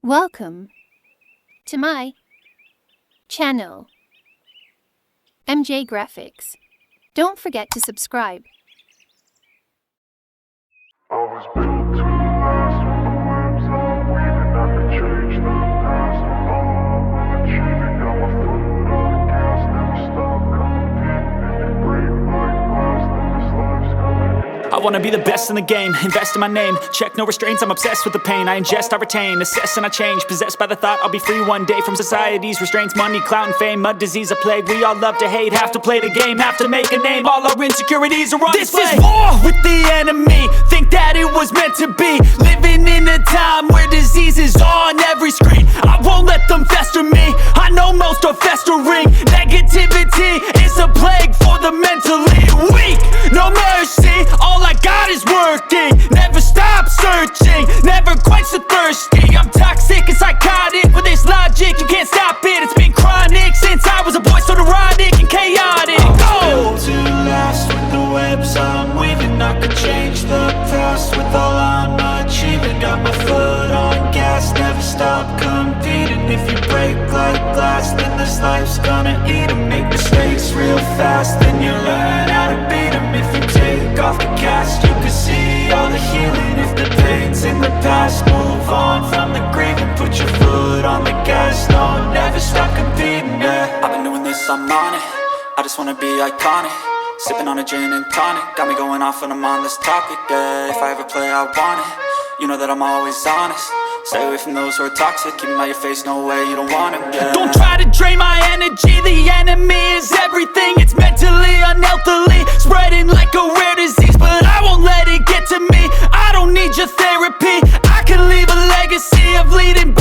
Welcome to my channel, MJ Graphics. Don't forget to subscribe. I was built to last with the webs I'm weaving. I could change the past with all I'm achieving. Got my foot on the gas, never stop competing. If you break like glass, then this life's gonna end. I wanna be the best in the game, invest in my name. Check no restraints, I'm obsessed with the pain. I ingest, I retain, assess and I change. Possessed by the thought I'll be free one day from society's restraints. Money, clout and fame, mud, disease, a plague. We all love to hate, have to play the game, have to make a name. All our insecurities are on display. This is war with the enemy, think that it was meant to be. Living in a time where disease is on every screen. I won't let them fester me, I know most are festering. Negativity is a plague for the mentally weak. No mercy, all I got is working. Never stop searching, never quench the thirsty. I'm toxic and psychotic, with this logic you can't stop it. It's been chronic since I was a boy, so neurotic and chaotic. Built to last with the webs I'm weaving. I could change the past with all I'm achieving. Got my foot on gas, never stop competing. If you break like glass, then this life's gonna eat 'em. Make mistakes real fast, then you learn how to beat 'em. If you take off the cast, you can see all the healing. If the pain's in the past, move on from the grieving. Put your foot on the gas, no, never stop competing, yeah. I've been doing this, I'm on it. I just wanna be iconic. Sipping on a gin and tonic, got me going off when I'm on this topic, yeah. If I ever play, I want it. You know that I'm always honest. Stay away from those who are toxic. Keep them out your face, no way, you don't want them, yeah. Don't try to drain my energy. The enemy is everything. It's mentally, unhealthily, spreading like a rare disease. But I won't let it get to me. I don't need your therapy. I can leave a legacy of leading